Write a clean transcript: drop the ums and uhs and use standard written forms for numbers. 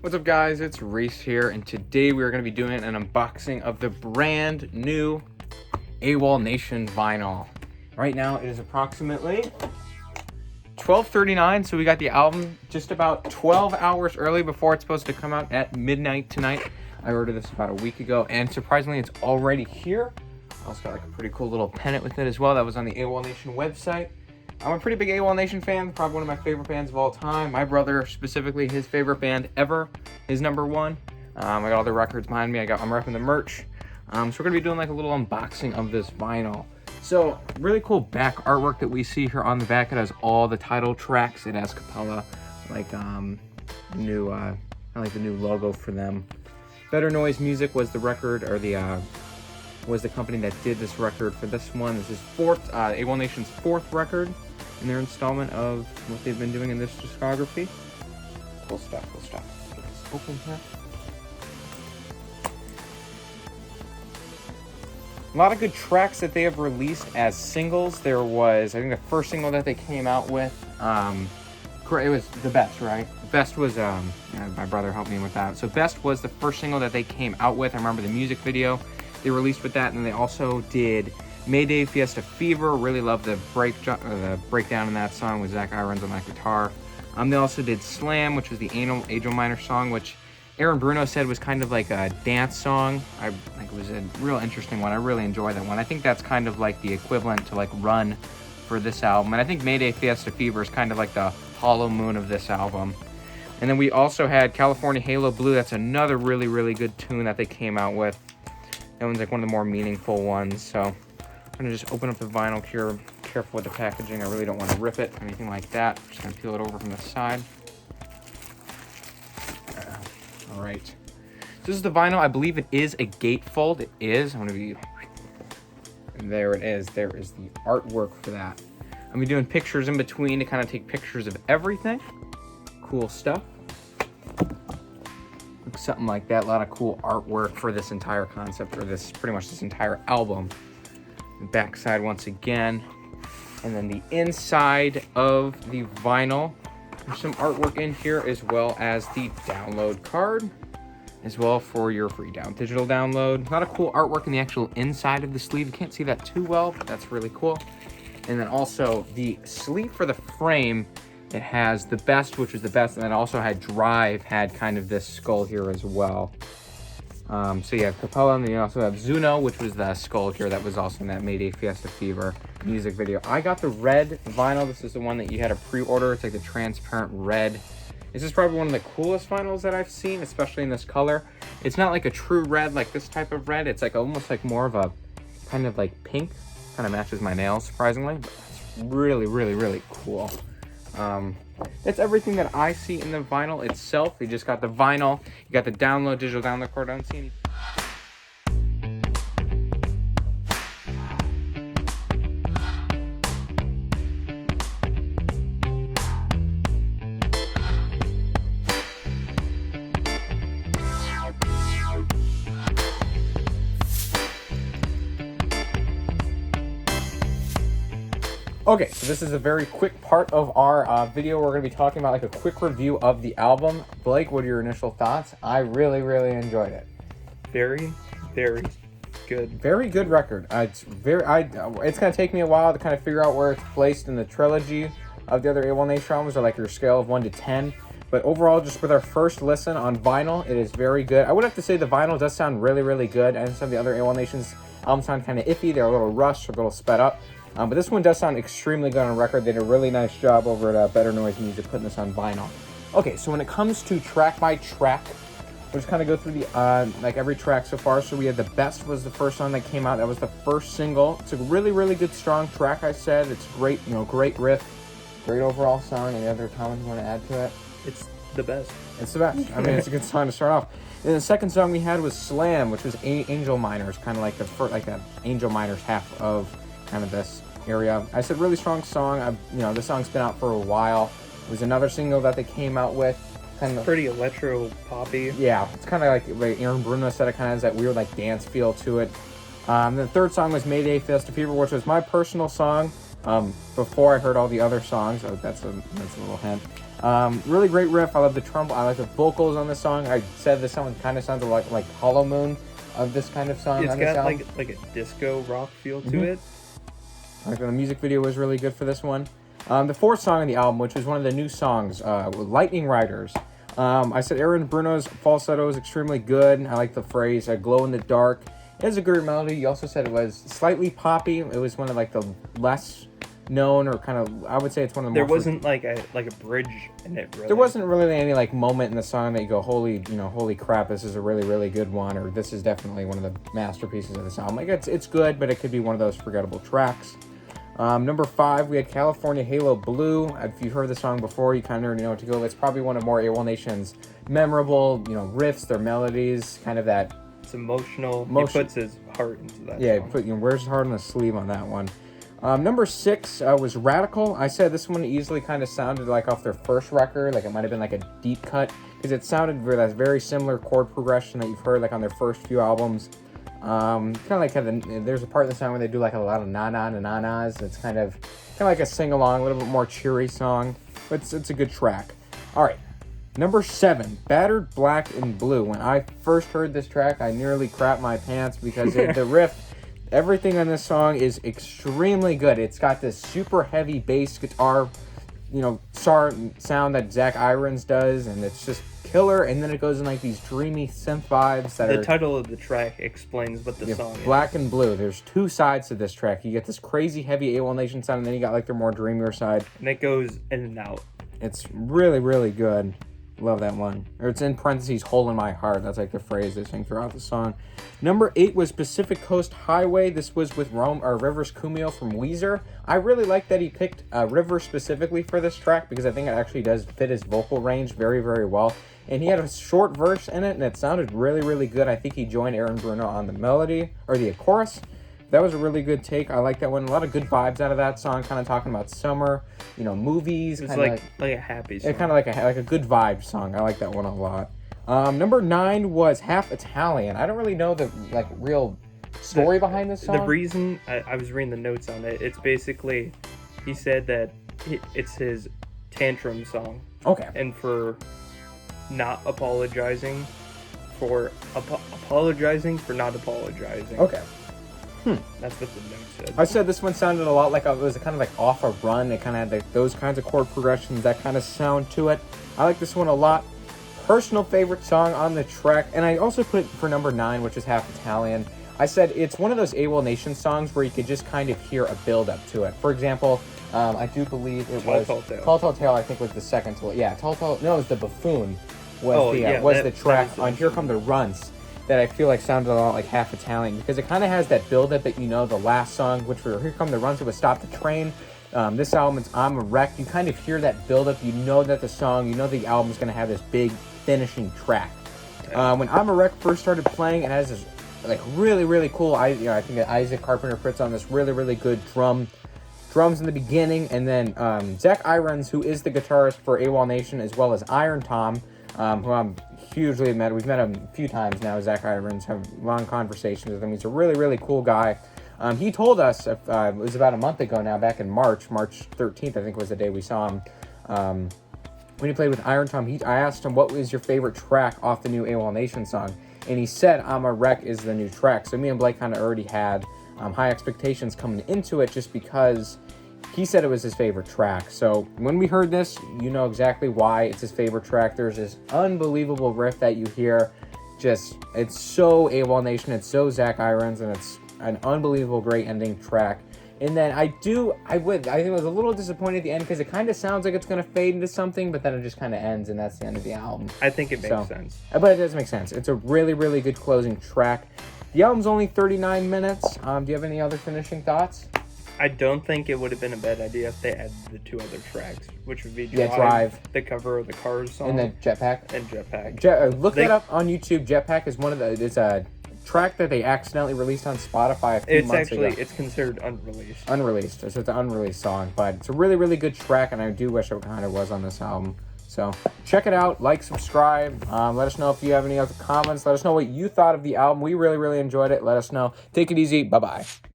What's up, guys? It's Reese here, and today we are going to be doing an unboxing of the brand new Awolnation vinyl. Right now it is approximately 12:39, so we got the album just about 12 hours early before it's supposed to come out at midnight tonight. I ordered this about a week ago, and surprisingly it's already here. I also got like a pretty cool little pennant with it as well that was on the Awolnation website. I'm a pretty big Awolnation fan, probably one of my favorite bands of all time. My brother, specifically, his favorite band ever is number one. I got all the records behind me. I'm repping the merch. So we're gonna be doing like a little unboxing of this vinyl. So really cool back artwork that we see here on the back. It has all the title tracks. It has Capella, like new, I like the new logo for them. Better Noise Music was the record, or the was the company that did this record for this one. This is Awolnation's fourth record in their installment of what they've been doing in this discography. Cool stuff, cool stuff. Get this open here. A lot of good tracks that they have released as singles. There was, I think the first single that they came out with, it was The Best, right? Best was, my brother helped me with that. So Best was the first single that they came out with. I remember the music video they released with that, and then they also did Mayday Fiesta Fever. Really love the breakdown in that song with Zach Irons on that guitar. They also did Slam, which was the Angel Minor song, which Aaron Bruno said was kind of like a dance song. I think it was a real interesting one. I really enjoyed that one. I think that's kind of like the equivalent to like Run for this album. And I think Mayday Fiesta Fever is kind of like the Hollow Moon of this album. And then we also had California Halo Blue. That's another really, really good tune that they came out with. That one's like one of the more meaningful ones. So I'm gonna just open up the vinyl here. Careful with the packaging. I really don't want to rip it or anything like that. I'm just gonna peel it over from the side. All right. So this is the vinyl. I believe it is a gatefold. It is. I'm gonna be. There it is. There is the artwork for that. I'm gonna be doing pictures in between to kind of take pictures of everything. Cool stuff. Something like that. A lot of cool artwork for this entire concept, or this pretty much this entire album. The back side once again, and then the inside of the vinyl. There's some artwork in here, as well as the download card, as well for your free digital download. A lot of cool artwork in the actual inside of the sleeve. You can't see that too well, but that's really cool. And then also the sleeve for the frame. It has The Best, which was the best, and then also had Drive, had kind of this skull here as well. So you have Capella, and then you also have Zuno, which was the skull here that was also in that Mayday Fiesta Fever music video. I got the red vinyl. This is the one that you had to pre-order. It's like the transparent red. This is probably one of the coolest vinyls that I've seen, especially in this color. It's not like a true red, like this type of red. It's like almost like more of a kind of like pink. Kind of matches my nails, surprisingly. But it's really, really, really cool. That's everything that I see in the vinyl itself. You just got the vinyl, you got the digital download card. I don't see any. Okay, so this is a very quick part of our video. We're going to be talking about like a quick review of the album. Blake, what are your initial thoughts? I really, really enjoyed it. Very, very good. Very good record. It's going to take me a while to kind of figure out where it's placed in the trilogy of the other Awolnation albums, or like your scale of 1 to 10. But overall, just with our first listen on vinyl, it is very good. I would have to say the vinyl does sound really, really good, and some of the other Awolnation's albums sound kind of iffy. They're a little rushed, a little sped up. But this one does sound extremely good on record. They did a really nice job over at Better Noise Music putting this on vinyl. Okay, so when it comes to track by track, we'll just kind of go through the like every track so far. So we had The Best was the first song that came out. That was the first single. It's a really, really good, strong track, I said. It's great, great riff, great overall song. Any other comments you want to add to it? It's the best. It's the best. I mean, it's a good song to start off. And the second song we had was Slam, which was Angel Minors, kind of like the first, like that Angel Minors half of kind of this area. I said really strong song. This song's been out for a while. It was another single that they came out with. Kind of pretty electro poppy. Yeah, it's kind of like Aaron Bruno said. It kind of has that weird like dance feel to it. The third song was Mayday Fiesta Fever, which was my personal song. before I heard all the other songs. Oh, that's a little hint. Really great riff. I love the trumpet. I like the vocals on the song. I said this song kind of sounds like Hollow Moon of this kind of song. It's on this got album. like a disco rock feel to it. Like the music video was really good for this one. The fourth song on the album, which was one of the new songs, Lightning Riders. I said Aaron Bruno's falsetto is extremely good. I like the phrase glow in the dark. It has a good melody. You also said it was slightly poppy. It was one of like the less known, or kind of, I would say it's one of the There more wasn't like a bridge in it, really. there wasn't really any like moment in the song that you go, holy crap, this is a really, really good one, or this is definitely one of the masterpieces of this album. Like it's good, but it could be one of those forgettable tracks. Number 5, we had California Halo Blue. If you've heard the song before, you kind of already know what to go. It's probably one of more Awolnation's memorable, riffs, their melodies, kind of that. It's emotional. He puts his heart into that song. Wears his heart on the sleeve on that one. Number 6 was Radical. I said this one easily kind of sounded like off their first record, like it might have been like a deep cut, because it sounded with that very similar chord progression that you've heard like on their first few albums. Kind of like there's a part in the song where they do like a lot of na-nas. It's kind of like a sing-along, a little bit more cheery song, but it's a good track. All right, number 7, Battered, Black, and Blue. When I first heard this track, I nearly crapped my pants because the riff, everything on this song is extremely good. It's got this super heavy bass guitar, sound that Zach Irons does, and it's just killer. And then it goes in like these dreamy synth vibes the title of the track explains what the song is. Black and Blue. There's 2 sides to this track. You get this crazy heavy Awolnation sound, and then you got like their more dreamier side, and it goes in and out. It's really, really good. Love that one. Or it's in parentheses, hole in my heart. That's like the phrase they sing throughout the song. Number 8 was Pacific Coast Highway. This was with Rivers Cuomo from Weezer. I really like that he picked Rivers specifically for this track, because I think it actually does fit his vocal range very, very well. And he had a short verse in it, and it sounded really, really good. I think he joined Aaron Bruno on the melody, or the chorus. That was a really good take. I like that one. A lot of good vibes out of that song, kind of talking about summer, movies. It's like a happy song. It's kind of like a good vibe song. I like that one a lot. Number 9 was Half Italian. I don't really know the real story behind this song. The reason I was reading the notes on it, it's basically, he said that it's his tantrum song. Okay. And for not apologizing for apologizing for not apologizing. Okay. That's what the note said. I said this one sounded a lot like it was kind of like off a run. It kind of had those kinds of chord progressions, that kind of sound to it. I like this one a lot. Personal favorite song on the track, and I also put it for number 9, which is Half Italian. I said it's one of those Awolnation songs where you could just kind of hear a build up to it. For example, I do believe it was Tall Tale. I think was the second to it. Yeah, Tall Tale. No, it was the Buffoon. Was the track on Here Come the Runs that I feel like sounded a lot like Half Italian, because it kind of has that build up that the last song, which for Here Come the Runs, it was Stop the Train. This album, it's I'm a Wreck. You kind of hear that build up. You know that the song, the album is going to have this big finishing track. When I'm a Wreck first started playing, it has this really, really cool. I think that Isaac Carpenter puts on this really, really good drums in the beginning, and then Zach Irons, who is the guitarist for Awolnation, as well as Iron Tom, who I'm hugely met. We've met him a few times now. Zach Irons, have long conversations with him. He's a really, really cool guy. He told us, it was about a month ago now, back in March 13th, I think was the day we saw him. When he played with Iron Tom, I asked him, what was your favorite track off the new Awolnation song? And he said, I'm a Wreck is the new track. So me and Blake kind of already had high expectations coming into it, just because he said it was his favorite track. So when we heard this, you know exactly why it's his favorite track. There's this unbelievable riff that you hear. It's so Awolnation, it's so Zach Irons, and it's an unbelievable great ending track. And then I think I was a little disappointed at the end, because it kind of sounds like it's going to fade into something, but then it just kind of ends, and that's the end of the album. I think it makes sense. But it does make sense. It's a really, really good closing track. The album's only 39 minutes. Do you have any other finishing thoughts? I don't think it would have been a bad idea if they added the 2 other tracks, which would be Drive, the cover of the Cars song, and then Jetpack. Look that up on YouTube. Jetpack is it's a track that they accidentally released on Spotify a few months ago. It's considered unreleased. Unreleased. So it's an unreleased song, but it's a really, really good track, and I do wish it kind of was on this album. So check it out, subscribe, let us know if you have any other comments, let us know what you thought of the album. We really, really enjoyed it. Let us know. Take it easy. Bye-bye.